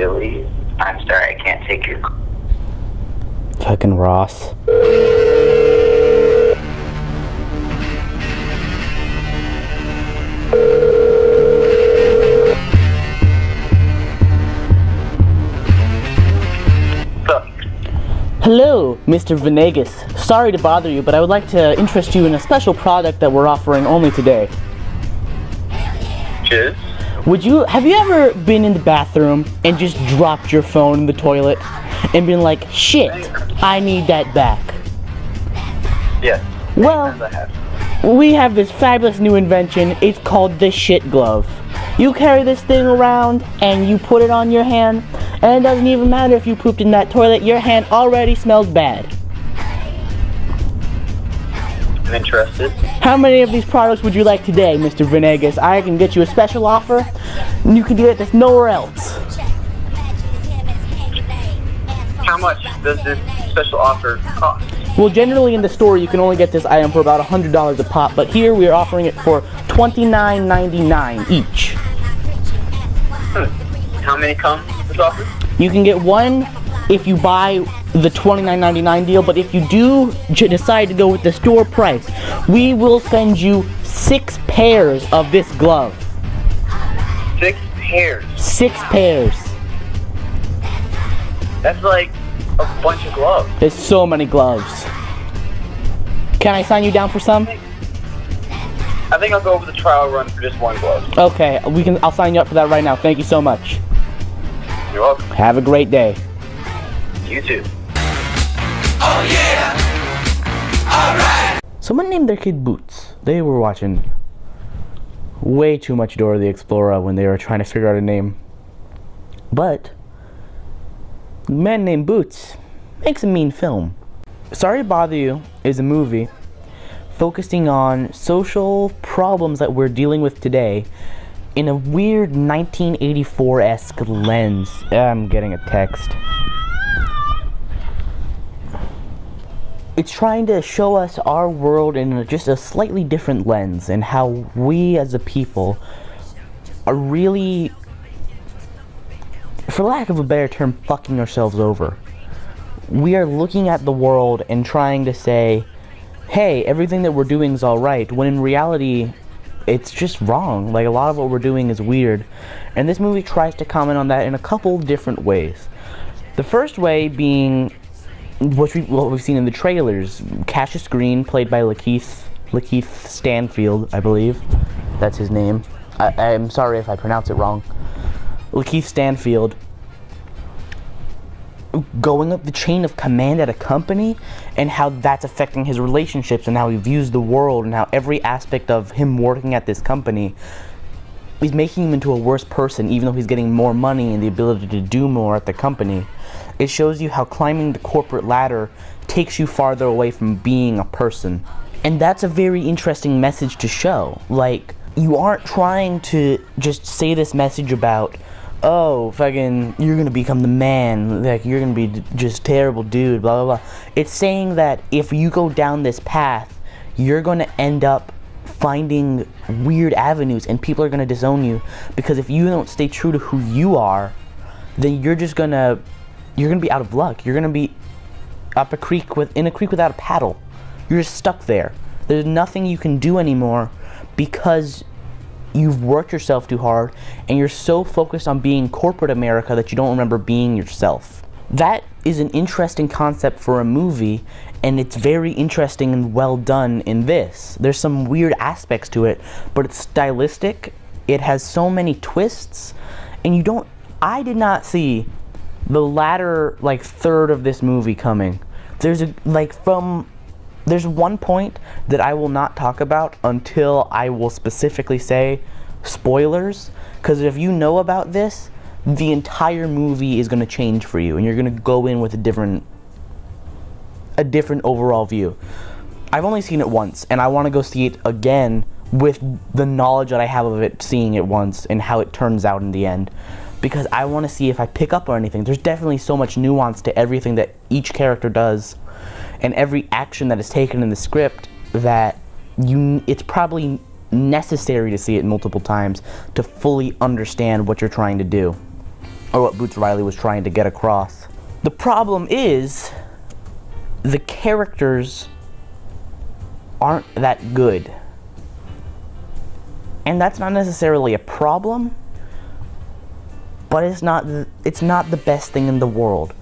Billy. I'm sorry, I can't take your call. Fucking Ross. Hello, Mr. Venegas. Sorry to bother you, but I would like to interest you in a special product that we're offering only today. Cheers. Have you ever been in the bathroom and just dropped your phone in the toilet and been like, shit, I need that back? Yes. Well, we have this fabulous new invention. It's called the shit glove. You carry this thing around and you put it on your hand, and it doesn't even matter if you pooped in that toilet, your hand already smells bad. I'm interested. How many of these products would you like today, Mr. Venegas? I can get you a special offer, and you can get this nowhere else. How much does this special offer cost? Well, generally in the store you can only get this item for about $100 a pop, but here we are offering it for $29.99 each. How many come with this offer? You can get one if you buy the $29.99 deal, but if you do decide to go with the store price, we will send you 6 pairs of this glove. 6 pairs? 6 pairs. That's like a bunch of gloves. There's so many gloves. Can I sign you down for some? I think I'll go over the trial run for just one glove. Okay, I'll sign you up for that right now. Thank you so much. You're welcome. Have a great day. You too. Oh yeah! Alright! Someone named their kid Boots. They were watching way too much Dora the Explorer when they were trying to figure out a name. But the Man Named Boots makes a mean film. Sorry to Bother You is a movie focusing on social problems that we're dealing with today in a weird 1984-esque lens. I'm getting a text. It's trying to show us our world in just a slightly different lens, and how we as a people are really, for lack of a better term, fucking ourselves over. We are looking at the world and trying to say, hey, everything that we're doing is alright, when in reality, it's just wrong. Like, a lot of what we're doing is weird. And this movie tries to comment on that in a couple different ways. The first way being what we've seen in the trailers. Cassius Green, played by Lakeith Stanfield, I believe. That's his name. I'm sorry if I pronounce it wrong. Lakeith Stanfield going up the chain of command at a company, and how that's affecting his relationships and how he views the world, and how every aspect of him working at this company is making him into a worse person, even though he's getting more money and the ability to do more at the company. It shows you how climbing the corporate ladder takes you farther away from being a person. And that's a very interesting message to show. Like, you aren't trying to just say this message about, oh, fucking, you're gonna become the man, like, you're gonna be just terrible dude, blah, blah, blah. It's saying that if you go down this path, you're gonna end up finding weird avenues, and people are gonna disown you, because if you don't stay true to who you are, then you're gonna be out of luck. You're gonna be in a creek without a paddle. You're just stuck there. There's nothing you can do anymore, because you've worked yourself too hard, and you're so focused on being corporate America that you don't remember being yourself. That is an interesting concept for a movie, and it's very interesting and well done in this. There's some weird aspects to it, but it's stylistic. It has so many twists, and I did not see the latter, third of this movie coming. There's one point that I will not talk about until I will specifically say spoilers, because if you know about this, the entire movie is going to change for you, and you're going to go in with a different overall view. I've only seen it once, and I want to go see it again with the knowledge that I have of it, seeing it once, and how it turns out in the end, because I want to see if I pick up on anything. There's definitely so much nuance to everything that each character does, and every action that is taken in the script, that it's probably necessary to see it multiple times to fully understand what you're trying to do. or what Boots Riley was trying to get across. The problem is, the characters aren't that good. And that's not necessarily a problem, but it's not the best thing in the world.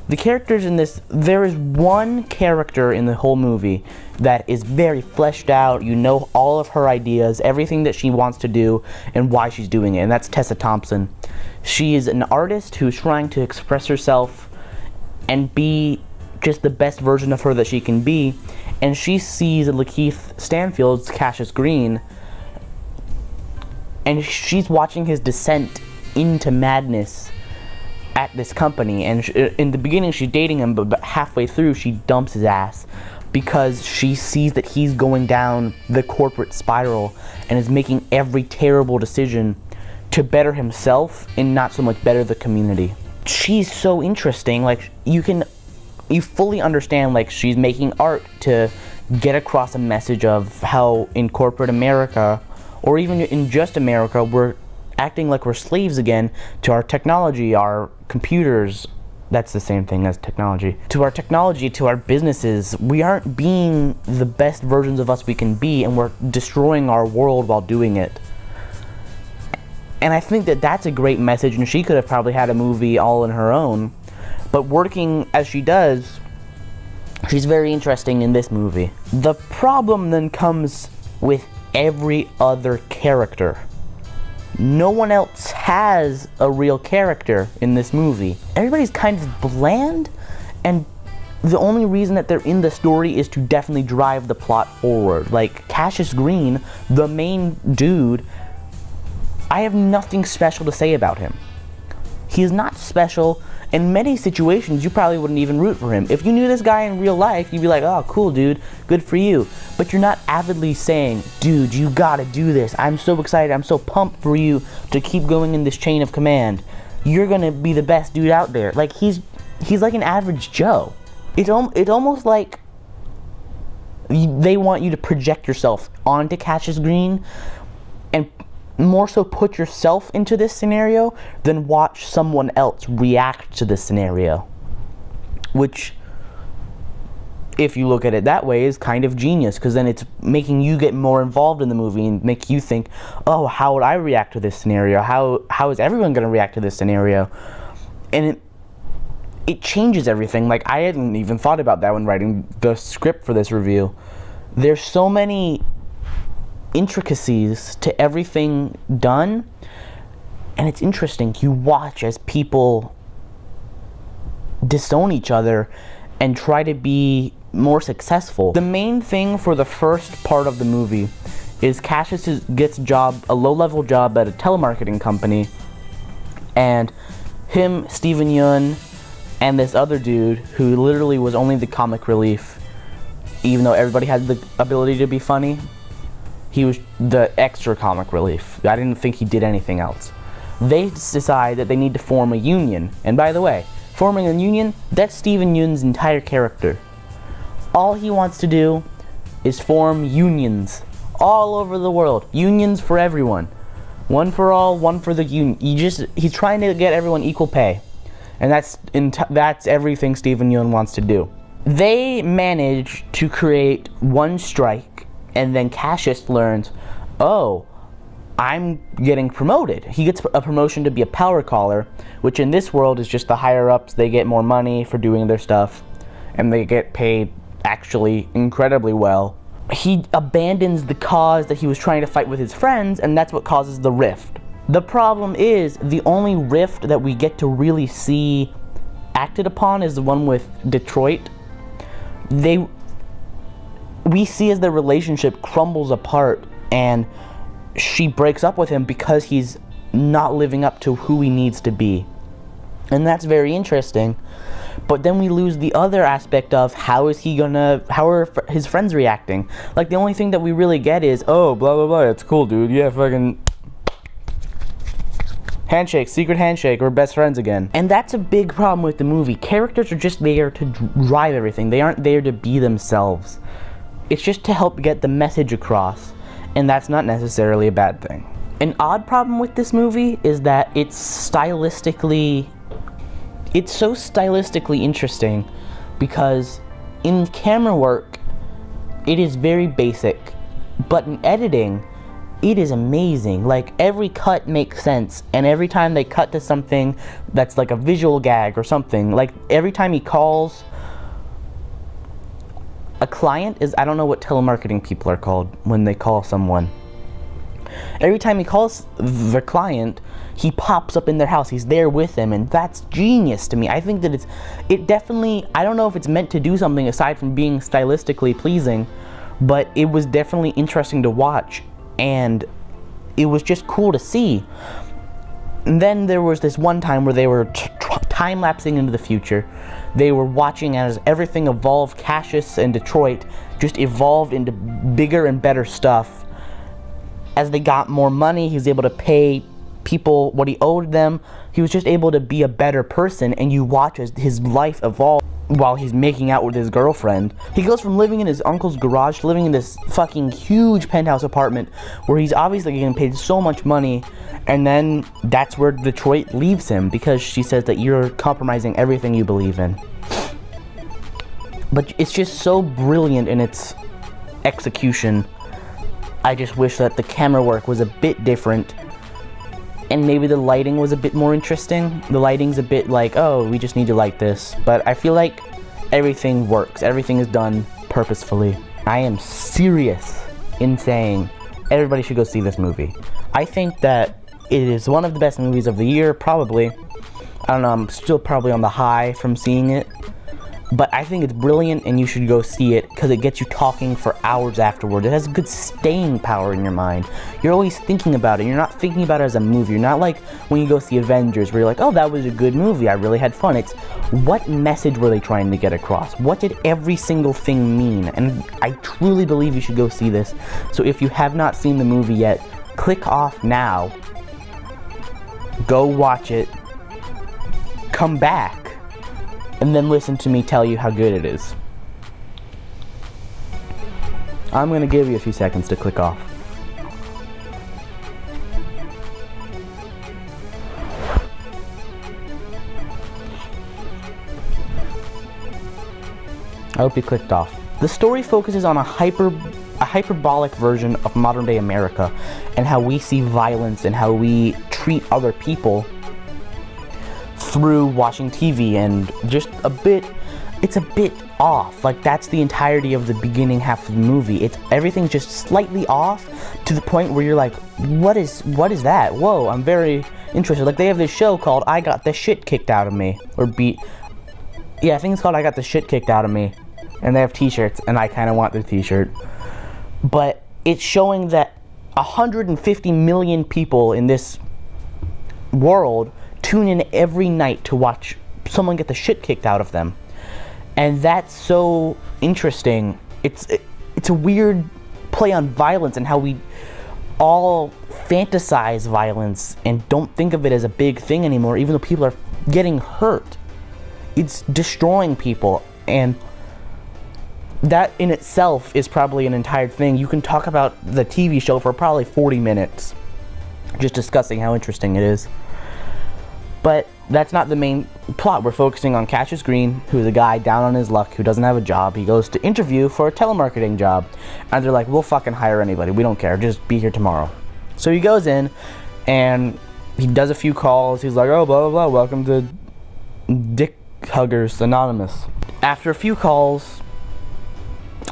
The characters in this, there is one character in the whole movie that is very fleshed out. You know all of her ideas, everything that she wants to do, and why she's doing it, and that's Tessa Thompson. She is an artist who's trying to express herself and be just the best version of her that she can be, and she sees Lakeith Stanfield's Cassius Green, and she's watching his descent into madness at this company. And in the beginning she's dating him, but halfway through she dumps his ass because she sees that he's going down the corporate spiral and is making every terrible decision to better himself and not so much better the community. She's so interesting. Like, you fully understand, like, she's making art to get across a message of how in corporate America, or even in just America, we're acting like we're slaves again to our technology, our computers. That's the same thing as technology. To our technology, to our businesses. We aren't being the best versions of us we can be, and we're destroying our world while doing it. And I think that that's a great message, and she could have probably had a movie all on her own. But working as she does, she's very interesting in this movie. The problem then comes with every other character. No one else has a real character in this movie. Everybody's kind of bland, and the only reason that they're in the story is to definitely drive the plot forward. Like, Cassius Green, the main dude, I have nothing special to say about him. He is not special. In many situations, you probably wouldn't even root for him. If you knew this guy in real life, you'd be like, oh, cool, dude, good for you. But you're not avidly saying, dude, you gotta do this. I'm so excited, I'm so pumped for you to keep going in this chain of command. You're gonna be the best dude out there. Like, he's like an average Joe. It's almost like they want you to project yourself onto Cassius Green and more so put yourself into this scenario than watch someone else react to this scenario. Which, if you look at it that way, is kind of genius, because then it's making you get more involved in the movie and make you think, oh, how would I react to this scenario? How is everyone going to react to this scenario? And it changes everything. Like, I hadn't even thought about that when writing the script for this review. There's so many intricacies to everything done, and it's interesting. You watch as people disown each other and try to be more successful. The main thing for the first part of the movie is Cassius gets a low-level job at a telemarketing company, and him, Steven Yeun, and this other dude who literally was only the comic relief, even though everybody had the ability to be funny, he was the extra comic relief. I didn't think he did anything else. They decide that they need to form a union. And by the way, forming a union, that's Steven Yeun's entire character. All he wants to do is form unions all over the world. Unions for everyone. One for all, one for the union. He's trying to get everyone equal pay. And that's everything Steven Yeun wants to do. They manage to create one strike, and then Cassius learns, oh, I'm getting promoted. He gets a promotion to be a power caller, which in this world is just the higher-ups. They get more money for doing their stuff, and they get paid actually incredibly well. He abandons the cause that he was trying to fight with his friends, and that's what causes the rift. The problem is, the only rift that we get to really see acted upon is the one with Detroit. We see as their relationship crumbles apart, and she breaks up with him because he's not living up to who he needs to be. And that's very interesting. But then we lose the other aspect of how are his friends reacting? Like, the only thing that we really get is, oh, blah, blah, blah, it's cool, dude. Yeah, fucking handshake, secret handshake, we're best friends again. And that's a big problem with the movie. Characters are just there to drive everything. They aren't there to be themselves. It's just to help get the message across, and that's not necessarily a bad thing. An odd problem with this movie is that it's so stylistically interesting, because in camera work, it is very basic, but in editing, it is amazing. Like, every cut makes sense, and every time they cut to something that's like a visual gag or something, like every time he calls a client I don't know what telemarketing people are called when they call someone. Every time he calls the client, he pops up in their house. He's there with them, and that's genius to me. I think that it definitely, I don't know if it's meant to do something aside from being stylistically pleasing, but it was definitely interesting to watch, and it was just cool to see. And then there was this one time where they were time-lapsing into the future. They were watching as everything evolved. Cassius and Detroit just evolved into bigger and better stuff. As they got more money, he was able to pay people what he owed them. He was just able to be a better person, and you watch as his life evolve while he's making out with his girlfriend. He goes from living in his uncle's garage to living in this fucking huge penthouse apartment where he's obviously getting paid so much money, and then that's where Detroit leaves him because she says that you're compromising everything you believe in. But it's just so brilliant in its execution. I just wish that the camera work was a bit different, and maybe the lighting was a bit more interesting. The lighting's a bit like, oh, we just need to light this. But I feel like everything works. Everything is done purposefully. I am serious in saying everybody should go see this movie. I think that it is one of the best movies of the year, probably. I don't know, I'm still probably on the high from seeing it. But I think it's brilliant, and you should go see it because it gets you talking for hours afterward. It has good staying power in your mind. You're always thinking about it. You're not thinking about it as a movie. You're not like when you go see Avengers where you're like, oh, that was a good movie. I really had fun. It's what message were they trying to get across? What did every single thing mean? And I truly believe you should go see this. So if you have not seen the movie yet, click off now. Go watch it. Come back. And then listen to me tell you how good it is. I'm gonna give you a few seconds to click off. I hope you clicked off. The story focuses on a hyperbolic version of modern day America and how we see violence and how we treat other people through watching TV, and just it's a bit off. Like, that's the entirety of the beginning half of the movie. Everything's just slightly off to the point where you're like, what is that? Whoa, I'm very interested. Like, they have this show called I Got the Shit Kicked Out of Me, yeah, I think it's called I Got the Shit Kicked Out of Me, and they have t-shirts, and I kind of want the t-shirt. But it's showing that 150 million people in this world tune in every night to watch someone get the shit kicked out of them, and that's so interesting. It's a weird play on violence and how we all fantasize violence and don't think of it as a big thing anymore, even though people are getting hurt. It's destroying people, and that in itself is probably an entire thing. You can talk about the TV show for probably 40 minutes just discussing how interesting it is. But that's not the main plot. We're focusing on Cassius Green, who's a guy down on his luck who doesn't have a job. He goes to interview for a telemarketing job, and they're like, we'll fucking hire anybody. We don't care. Just be here tomorrow. So he goes in, and he does a few calls. He's like, oh, blah, blah, blah. Welcome to Dick Huggers Anonymous. After a few calls,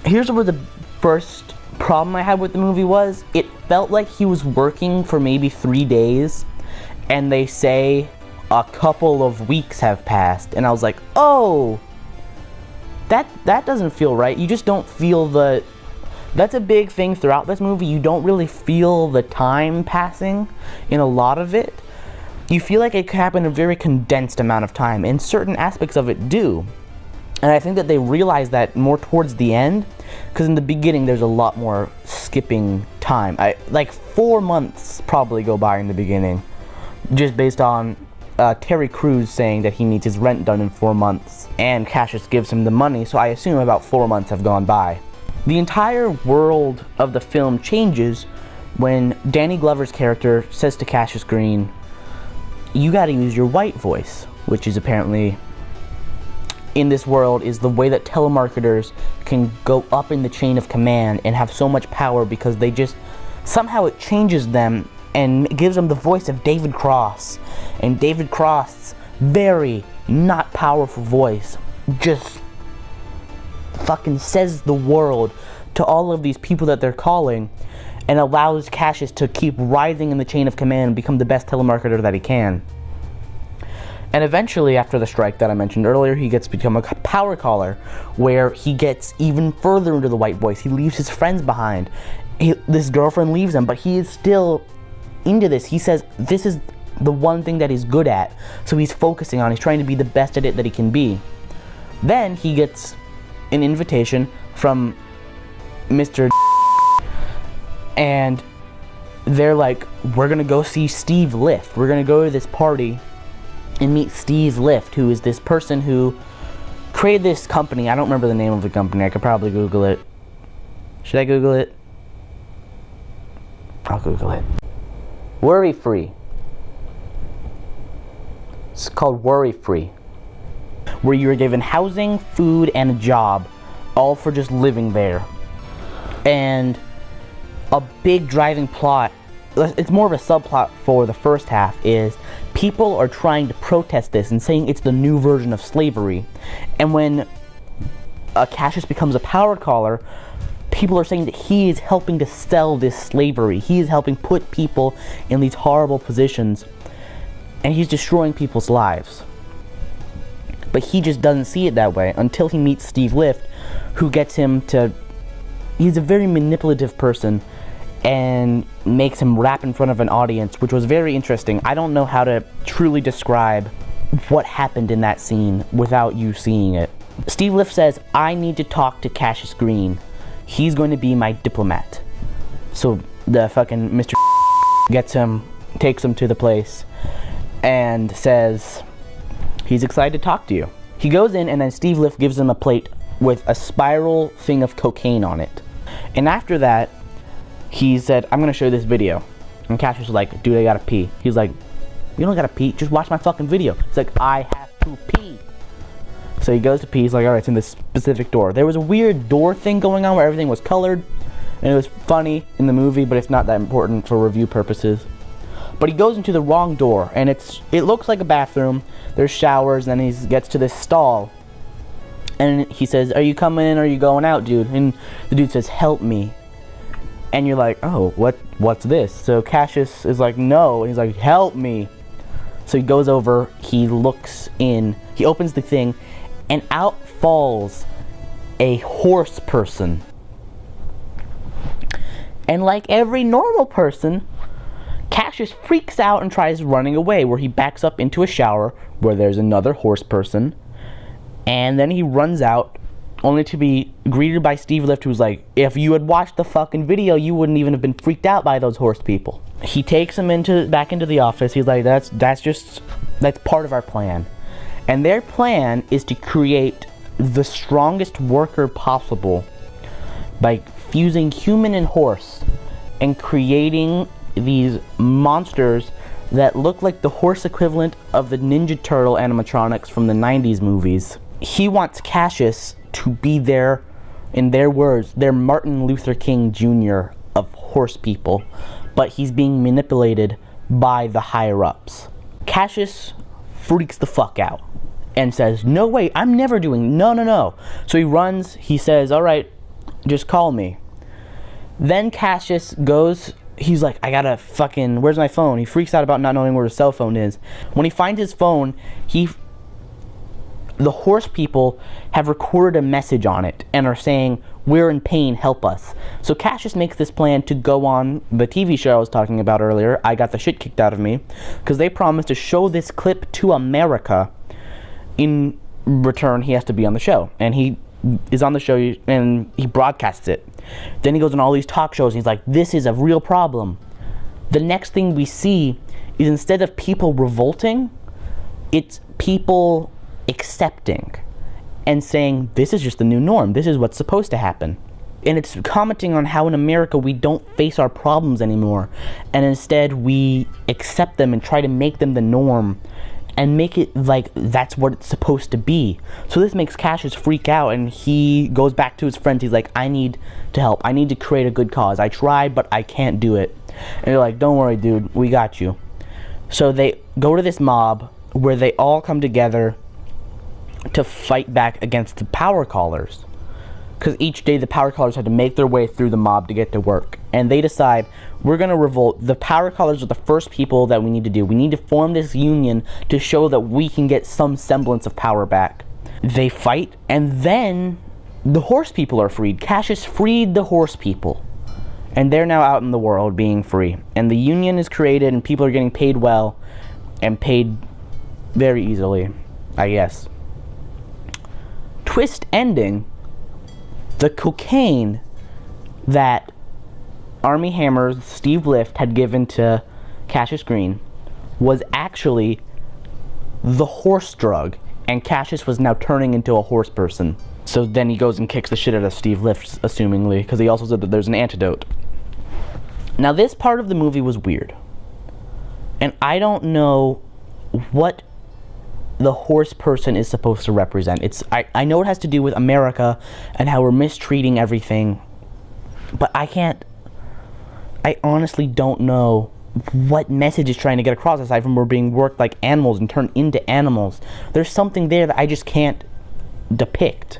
here's where the first problem I had with the movie was. It felt like he was working for maybe 3 days, and they say a couple of weeks have passed, and I was like, oh, that doesn't feel right. You just don't feel that's a big thing throughout this movie. You don't really feel the time passing in a lot of it. You feel like it could happen in a very condensed amount of time, and certain aspects of it do. And I think that they realize that more towards the end, because in the beginning there's a lot more skipping time. Like 4 months probably go by in the beginning, just based on Terry Crews saying that he needs his rent done in 4 months, and Cassius gives him the money, so I assume about 4 months have gone by. The entire world of the film changes when Danny Glover's character says to Cassius Green, you gotta use your white voice, which is apparently, in this world, is the way that telemarketers can go up in the chain of command and have so much power because they just, somehow it changes them and gives them the voice of David Cross. And David Cross, very not powerful voice, just fucking says the world to all of these people that they're calling and allows Cassius to keep rising in the chain of command and become the best telemarketer that he can. And eventually, after the strike that I mentioned earlier, he gets to become a power caller, where he gets even further into the white voice. He leaves his friends behind. This girlfriend leaves him, but he is still into this. He says this is the one thing that he's good at, so he's focusing on. He's trying to be the best at it that he can be. Then he gets an invitation from Mr. and they're like, we're gonna go see Steve Lift. We're gonna go to this party and meet Steve Lift, who is this person who created this company. I don't remember the name of the company. I could probably Google it. Should I Google it? I'll Google it. Worry Free. It's called Worry Free, where you are given housing, food, and a job, all for just living there. And a big driving plot, it's more of a subplot for the first half, is people are trying to protest this and saying it's the new version of slavery. And when Cassius becomes a power caller, people are saying that he is helping to sell this slavery. He is helping put people in these horrible positions, and he's destroying people's lives. But he just doesn't see it that way until he meets Steve Lift, who gets him to... He's a very manipulative person and makes him rap in front of an audience, which was very interesting. I don't know how to truly describe what happened in that scene without you seeing it. Steve Lift says, I need to talk to Cassius Green. He's going to be my diplomat. So the fucking Mr. gets him, takes him to the place, and says he's excited to talk to you. He goes in, and then Steve Lift gives him a plate with a spiral thing of cocaine on it. And after that, he said, I'm gonna show you this video. And Cassius was like, dude, I gotta pee. He's like, you don't gotta pee, just watch my fucking video. He's like, I have to pee. So he goes to pee. He's like, alright, it's in this specific door. There was a weird door thing going on where everything was colored, and it was funny in the movie, but it's not that important for review purposes. But he goes into the wrong door, and it looks like a bathroom. There's showers, and he gets to this stall, and he says, are you coming in or are you going out, dude? And the dude says, help me. And you're like, oh, what's this? So Cassius is like, no. And he's like, help me. So he goes over, he looks in, he opens the thing, and out falls a horse person. And like every normal person, Cassius freaks out and tries running away, where he backs up into a shower where there's another horse person. And then he runs out, only to be greeted by Steve Lift, who's like, if you had watched the fucking video, you wouldn't even have been freaked out by those horse people. He takes him back into the office. He's like, that's part of our plan. And their plan is to create the strongest worker possible by fusing human and horse and creating these monsters that look like the horse equivalent of the Ninja Turtle animatronics from the 90s movies. He wants Cassius to be their, in their words, their Martin Luther King Jr. of horse people, but he's being manipulated by the higher-ups. Cassius freaks the fuck out and says, no way, I'm never doing, no. So he runs, he says, alright, just call me. Then Cassius goes, he's like, I gotta fucking, where's my phone? He freaks out about not knowing where his cell phone is. When he finds his phone, the horse people have recorded a message on it and are saying, we're in pain, help us. So Cassius makes this plan to go on the TV show I was talking about earlier, I Got the Shit Kicked Out of Me, because they promised to show this clip to America. In return, he has to be on the show. And he is on the show and he broadcasts it. Then he goes on all these talk shows and he's like, this is a real problem. The next thing we see is, instead of people revolting, it's people accepting and saying, this is just the new norm, this is what's supposed to happen. And it's commenting on how in America we don't face our problems anymore, and instead we accept them and try to make them the norm and make it like that's what it's supposed to be. So this makes Cassius freak out, and he goes back to his friends. He's like, I need to help. I need to create a good cause. I tried, but I can't do it. And they're like, don't worry, dude. We got you. So they go to this mob where they all come together to fight back against the power callers. Because each day the power callers had to make their way through the mob to get to work. And they decide, we're going to revolt. The power callers are the first people that we need to do. We need to form this union to show that we can get some semblance of power back. They fight, and then the horse people are freed. Cassius freed the horse people. And they're now out in the world being free. And the union is created, and people are getting paid well, and paid very easily, I guess. Twist ending. The cocaine that Armie Hammer's Steve Lift had given to Cassius Green was actually the horse drug, and Cassius was now turning into a horse person. So then he goes and kicks the shit out of Steve Lift, assumingly, because he also said that there's an antidote. Now this part of the movie was weird, and I don't know what the horse person is supposed to represent. I know it has to do with America and how we're mistreating everything, but I honestly don't know what message is trying to get across, aside from we're being worked like animals and turned into animals. There's something there that I just can't depict,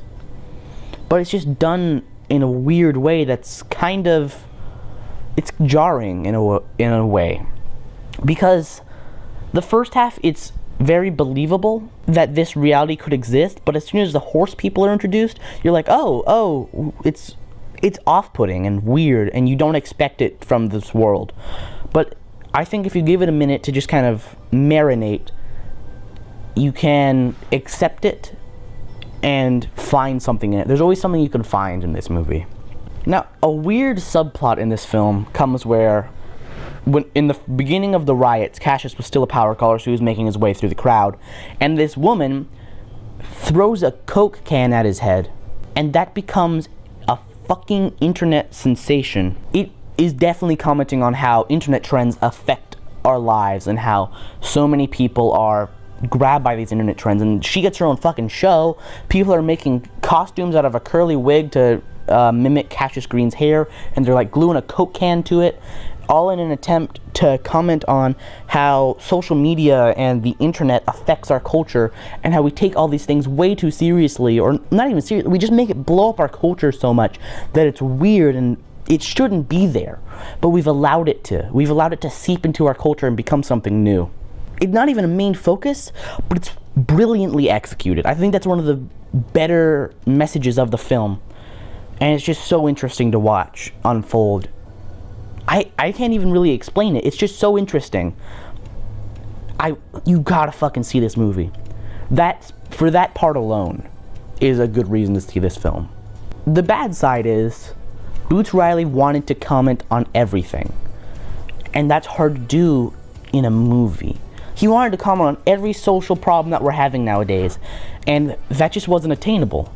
but it's just done in a weird way that's kind of, it's jarring in a way, because the first half, it's very believable that this reality could exist, but as soon as the horse people are introduced, you're like, oh, it's off-putting and weird, and you don't expect it from this world. But I think if you give it a minute to just kind of marinate, you can accept it and find something in it. There's always something you can find in this movie. Now, a weird subplot in this film comes where, when in the beginning of the riots, Cassius was still a power caller, so he was making his way through the crowd, and this woman throws a Coke can at his head, and that becomes a fucking internet sensation. It is definitely commenting on how internet trends affect our lives and how so many people are grabbed by these internet trends, and she gets her own fucking show. People are making costumes out of a curly wig to mimic Cassius Green's hair, and they're like gluing a Coke can to it, all in an attempt to comment on how social media and the internet affects our culture, and how we take all these things way too seriously, or not even seriously, we just make it blow up our culture so much that it's weird and it shouldn't be there, but we've allowed it to. We've allowed it to seep into our culture and become something new. It's not even a main focus, but it's brilliantly executed. I think that's one of the better messages of the film, and it's just so interesting to watch unfold. I can't even really explain it. It's just so interesting. You gotta fucking see this movie. For that part alone is a good reason to see this film. The bad side is Boots Riley wanted to comment on everything, and that's hard to do in a movie. He wanted to comment on every social problem that we're having nowadays, and that just wasn't attainable.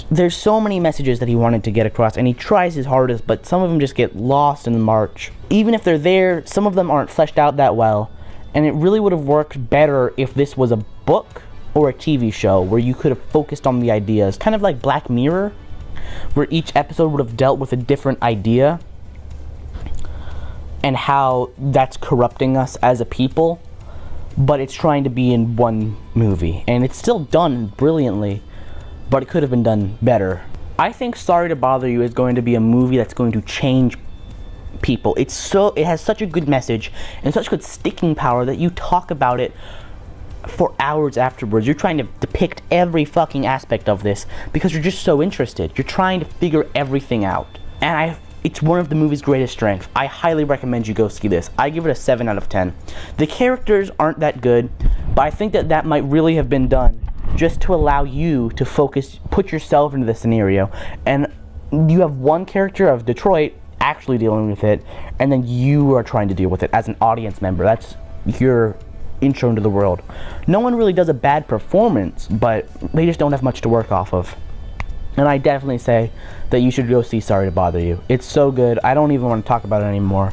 There's so many messages that he wanted to get across, and he tries his hardest, but some of them just get lost in the march. Even if they're there, some of them aren't fleshed out that well, and it really would have worked better if this was a book or a TV show where you could have focused on the ideas, kind of like Black Mirror, where each episode would have dealt with a different idea and how that's corrupting us as a people, but it's trying to be in one movie, and it's still done brilliantly, but it could have been done better. I think Sorry to Bother You is going to be a movie that's going to change people. It has such a good message and such good sticking power that you talk about it for hours afterwards. You're trying to depict every fucking aspect of this because you're just so interested. You're trying to figure everything out. And it's one of the movie's greatest strengths. I highly recommend you go see this. I give it a 7 out of 10. The characters aren't that good, but I think that might really have been done just to allow you to put yourself into the scenario. And you have one character of Detroit actually dealing with it, and then you are trying to deal with it as an audience member. That's your intro into the world. No one really does a bad performance, but they just don't have much to work off of. And I definitely say that you should go see Sorry to Bother You. It's so good. I don't even want to talk about it anymore.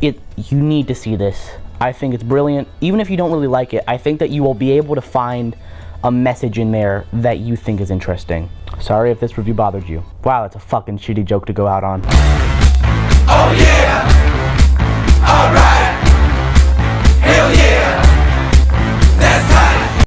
You need to see this. I think it's brilliant. Even if you don't really like it, I think that you will be able to find a message in there that you think is interesting. Sorry if this review bothered you. Wow, that's a fucking shitty joke to go out on. Oh yeah!